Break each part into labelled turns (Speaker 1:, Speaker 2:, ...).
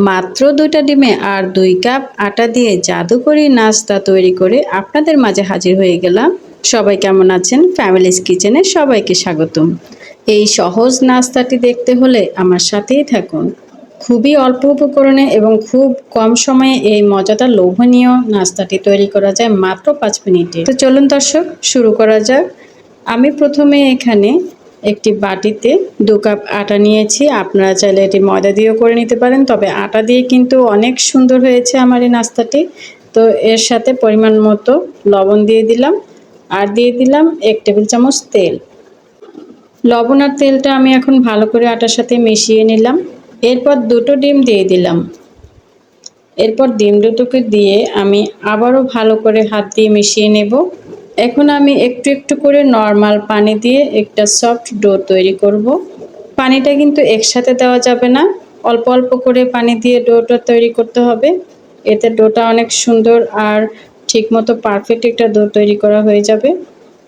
Speaker 1: মাত্র ২টা ডিমে আর ২ কাপ আটা দিয়ে জাদুকরি নাস্তা তৈরি করে আপনাদের মাঝে হাজির হয়ে গেলাম। সবাই কেমন আছেন? ফ্যামিলিজ কিচেনে সবাইকে স্বাগতম। এই সহজ নাস্তাটি দেখতে হলে আমার সাথেই থাকুন। খুবই অল্প উপকরণে এবং খুব কম সময়ে এই মজাদার লোভনীয় নাস্তাটি তৈরি করা যায় মাত্র ৫ মিনিটে। তো চলুন দর্শক, শুরু করা যাক। আমি প্রথমে এখানে একটি বাটিতে ২ কাপ আটা নিয়েছি। আপনারা চাইলে এটি ময়দা দিয়েও করে নিতে পারেন, তবে আটা দিয়ে কিন্তু অনেক সুন্দর হয়েছে আমার এই নাস্তাটি। তো এর সাথে পরিমাণ মতো লবণ দিয়ে দিলাম, আর দিয়ে দিলাম ১ টেবিল চামচ তেল। লবণ আর তেলটা আমি এখন ভালো করে আটার সাথে মিশিয়ে নিলাম। এরপর ২টো ডিম দিয়ে দিলাম। এরপর ডিম দুটোকে দিয়ে আমি আবারও ভালো করে হাত দিয়ে মিশিয়ে নেব। এখন আমি একটু একটু করে নরমাল পানি দিয়ে একটা সফট ডো তৈরি করব। পানিটা কিন্তু একসাথে দেওয়া যাবে না, অল্প অল্প করে পানি দিয়ে ডোটা তৈরি করতে হবে। এতে ডোটা অনেক সুন্দর আর ঠিকমতো পারফেক্ট একটা ডো তৈরি করা হয়ে যাবে।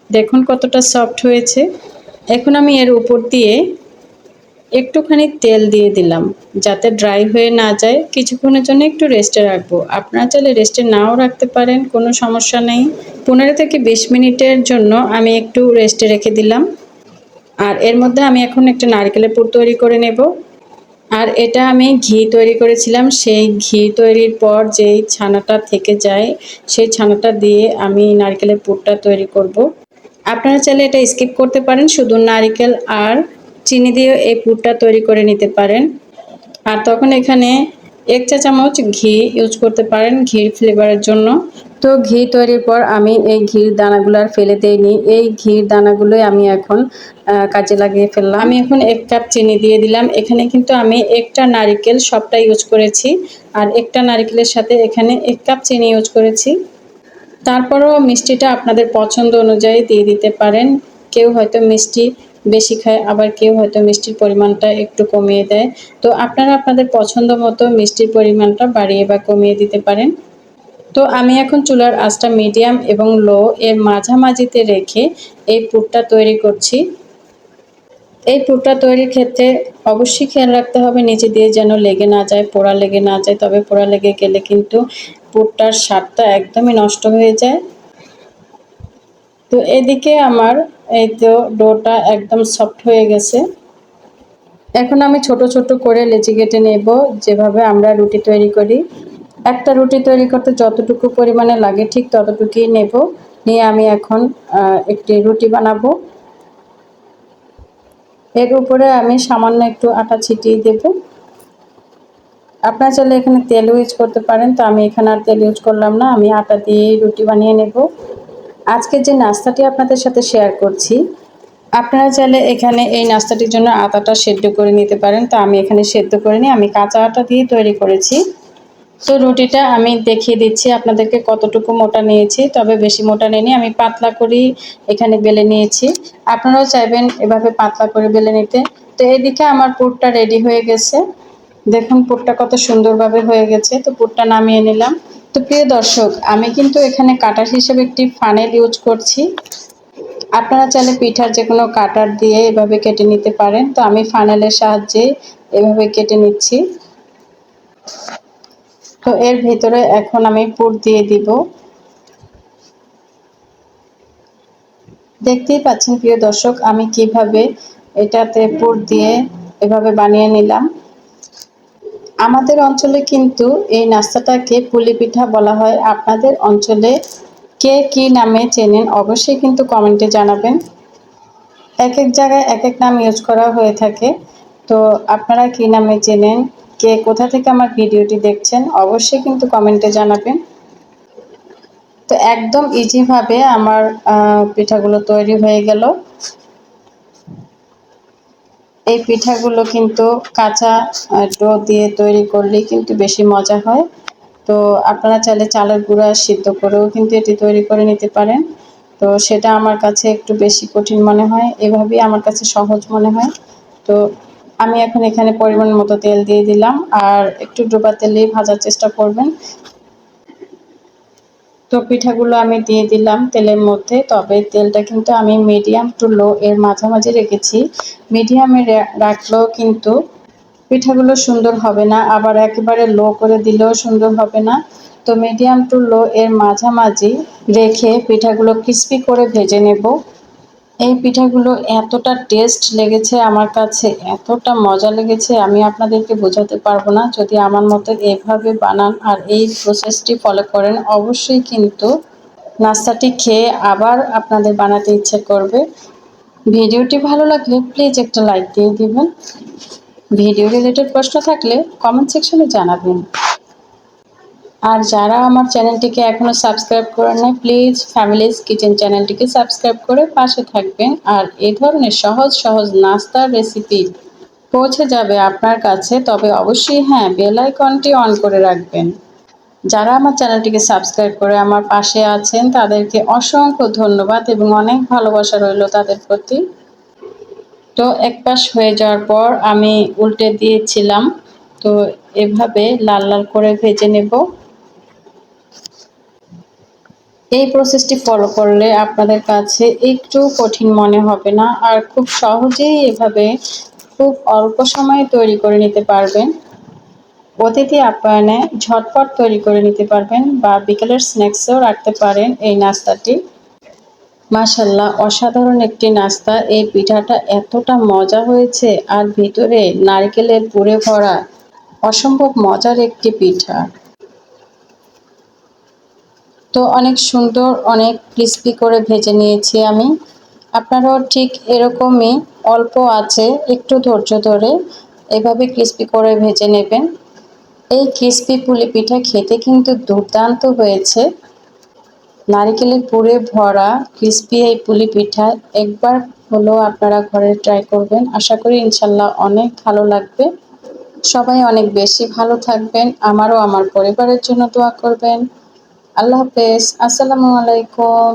Speaker 1: দেখুন কতটা সফট হয়েছে। এখন আমি এর উপর দিয়ে একটুখানি তেল দিয়ে দিলাম, যাতে ড্রাই হয়ে না যায়। কিছুক্ষণের জন্য একটু রেস্টে রাখবো। আপনারা চাইলে রেস্টে নাও রাখতে পারেন, কোনো সমস্যা নেই। ১৫ থেকে ২০ মিনিটের জন্য আমি একটু রেস্টে রেখে দিলাম। আর এর মধ্যে আমি এখন একটা নারকেলের পুর তৈরি করে নেব। আর এটা আমি ঘি তৈরি করেছিলাম। সেই ঘি তৈরির পর যেই ছানাটা থেকে যায়, সেই ছানাটা দিয়ে আমি নারকেলের পুরটা তৈরি করব। আপনারা চাইলে এটা স্কিপ করতে পারেন, শুধু নারকেল আর চিনি দিয়ে এই পুরটা তৈরি করে নিতে পারেন। আর তখন এখানে ১ চা চামচ ঘি ইউজ করতে পারেন ঘির ফ্লেভারের জন্য। তো ঘি তৈরির পর আমি এই ঘির দানাগুলো আর ফেলে দেইনি। এই ঘির দানাগুলোই আমি এখন কাজে লাগিয়ে ফেললাম। আমি এখন ১ কাপ চিনি দিয়ে দিলাম। এখানে কিন্তু আমি একটা নারিকেল সবটা ইউজ করেছি, আর একটা নারিকেলের সাথে এখানে ১ কাপ চিনি ইউজ করেছি। তারপরেও মিষ্টিটা আপনাদের পছন্দ অনুযায়ী দিয়ে দিতে পারেন। কেউ হয়তো মিষ্টি বেশি খায়, আবার কেউ হয়তো মিষ্টির পরিমাণটা একটু কমিয়ে দেয়। তো আপনারা আপনাদের পছন্দ মতো মিষ্টির পরিমাণটা বাড়িয়ে বা কমিয়ে দিতে পারেন। তো আমি এখন চুলার আঁচটা মিডিয়াম এবং লো এর মাঝামাঝিতে রেখে এই পুরটা তৈরি করছি। এই পুরটা তৈরির ক্ষেত্রে অবশ্যই খেয়াল রাখতে হবে নিচে দিয়ে যেন লেগে না যায়, পোড়া লেগে না যায়। তবে পোড়া লেগে গেলে কিন্তু পুরটার স্বাদটা একদমই নষ্ট হয়ে যায়। তো এদিকে আমার এই তো ডোটা একদম সফট হয়ে গেছে। এখন আমি ছোট ছোট করে লেচি কেটে নেব, যেভাবে আমরা রুটি তৈরি করি। একটা রুটি তৈরি করতে যতটুকু পরিমাণে লাগে ঠিক ততটুকুই নেব। নিয়ে আমি এখন একটি রুটি বানাবো। এর উপরে আমি সামান্য একটু আটা ছিটিয়ে দেব। আপনারা চাইলে এখানে তেল ইউজ করতে পারেন, তো আমি এখানে আর তেল ইউজ করলাম না, আমি আটা দিয়েই রুটি বানিয়ে নেব। আজকে যে নাস্তাটি আপনাদের সাথে শেয়ার করছি, আপনারা চাইলে এখানে এই নাস্তাটির জন্য আটাটা সেদ্ধ করে নিতে পারেন। তো আমি এখানে সেদ্ধ করিনি, আমি কাঁচা আটা দিয়ে তৈরি করেছি। তো রুটিটা আমি দেখিয়ে দিচ্ছি আপনাদেরকে কতটুকু মোটা নিয়েছি, তবে বেশি মোটা নিইনি, আমি পাতলা করেই এখানে বেলে নিয়েছি। আপনারাও চাইবেন এভাবে পাতলা করে বেলে নিতে। তো এদিকে আমার পুরটা রেডি হয়ে গেছে। দেখুন পুরটা কত সুন্দরভাবে হয়ে গেছে। তো পুরটা নামিয়ে নিলাম। তো প্রিয় দর্শক, আমি কিন্তু এখানে কাটার হিসেবে একটি ফানেল ইউজ করছি। আপনারা চাইলে পিঠার যে কোনো কাটার দিয়ে এভাবে কেটে নিতে পারেন। তো আমি ফানেলের সাহায্যে এভাবে কেটে নিচ্ছি। তো এর ভিতরে এখন আমি পুর দিয়ে দিব। দেখতেই পাচ্ছেন প্রিয় দর্শক, আমি কিভাবে এটাতে পুর দিয়ে এভাবে বানিয়ে নিলাম। আমাদের অঞ্চলে কিন্তু এই নাস্তাটাকে পুলি পিঠা বলা হয়। আপনাদের অঞ্চলে কে কী নামে চেনেন অবশ্যই কিন্তু কমেন্টে জানাবেন। এক এক জায়গায় এক এক নাম ইউজ করা হয়ে থাকে। তো আপনারা কী নামে চেনেন, কে কোথা থেকে আমার ভিডিওটি দেখছেন অবশ্যই কিন্তু কমেন্টে জানাবেন। তো একদম ইজিভাবে আমার পিঠাগুলো তৈরি হয়ে গেল। এই পিঠাগুলো কিন্তু কাঁচা ডো দিয়ে তৈরি করলেই কিন্তু বেশি মজা হয়। তো আপনারা চাইলে চালের গুঁড়া সিদ্ধ করেও কিন্তু এটি তৈরি করে নিতে পারেন। তো সেটা আমার কাছে একটু বেশি কঠিন মনে হয়, এভাবেই আমার কাছে সহজ মনে হয়। তো আমি এখন এখানে পরিমাণ মতো তেল দিয়ে দিলাম, আর একটু ডোবা তেলেই ভাজার চেষ্টা করবেন। তো পিঠাগুলো আমি দিয়ে দিলাম তেলের মধ্যে, তবে তেলটা কিন্তু আমি মিডিয়াম টু লো এর মাঝামাঝি রেখেছি। মিডিয়ামে রাখলেও কিন্তু পিঠাগুলো সুন্দর হবে না, আবার একেবারে লো করে দিলেও সুন্দর হবে না। তো মিডিয়াম টু লো এর মাঝামাঝি রেখে পিঠাগুলো ক্রিস্পি করে ভেজে নেব। এই পিঠাগুলো এতটা টেস্ট লেগেছে আমার কাছে, এতটা মজা লেগেছে, আমি আপনাদেরকে বোঝাতে পারবো না। যদি আমার মতো এভাবে বানান আর এই প্রসেসটি ফলো করেন, অবশ্যই কিন্তু নাস্তাটি খেয়ে আবার আপনাদের বানাতে ইচ্ছে করবে। ভিডিওটি ভালো লাগলে প্লিজ একটা লাইক দিয়ে দিবেন। ভিডিও রিলেটেড প্রশ্ন থাকলে কমেন্ট সেকশনে জানাবেন। আর যারা আমার চ্যানেলটিকে এখনও সাবস্ক্রাইব করেন নাই, প্লিজ ফ্যামিলিজ কিচেন চ্যানেলটিকে সাবস্ক্রাইব করে পাশে থাকবেন। আর এই ধরনের সহজ সহজ নাস্তার রেসিপি পৌঁছে যাবে আপনার কাছে, তবে অবশ্যই হ্যাঁ, বেল আইকনটি অন করে রাখবেন। যারা আমার চ্যানেলটিকে সাবস্ক্রাইব করে আমার পাশে আছেন তাদেরকে অসংখ্য ধন্যবাদ এবং অনেক ভালোবাসা রইল তাদের প্রতি। তো এক পাশ হয়ে যাওয়ার পর আমি উল্টে দিয়েছিলাম। তো এভাবে লাল লাল করে ভেজে নেব। এই প্রসেসটি ফলো করলে আপনাদের কাছে একটু কঠিন মনে হবে না, আর খুব সহজেই এভাবে খুব অল্প সময়ে তৈরি করে নিতে পারবেন। অতিথি আপ্যায়নে ঝটপট তৈরি করে নিতে পারবেন বা বিকেলের স্ন্যাক্সেও রাখতে পারেন এই নাস্তাটি। মাশাল্লাহ, অসাধারণ একটি নাস্তা। এই পিঠাটা এতটা মজা হয়েছে, আর ভিতরে নারকেলের পুরে ভরা, অসম্ভব মজার একটি পিঠা। তো অনেক সুন্দর, অনেক ক্রিস্পি করে ভেজে নিয়েছি আমি। আপনারাও ঠিক এরকমই অল্প আছে একটু ধৈর্য ধরে এভাবে ক্রিস্পি করে ভেজে নেবেন। এই ক্রিস্পি পুলি পিঠা খেতে কিন্তু দুর্দান্ত হয়েছে। নারিকেলের পুরে ভরা ক্রিস্পি এই পুলি পিঠা একবার হলেও আপনারা ঘরে ট্রাই করবেন। আশা করি ইনশাল্লাহ অনেক ভালো লাগবে। সবাই অনেক বেশি ভালো থাকবেন, আমারও আমার পরিবারের জন্য দোয়া করবেন। আল্লাহ হাফেজ, আসসালামু আলাইকুম।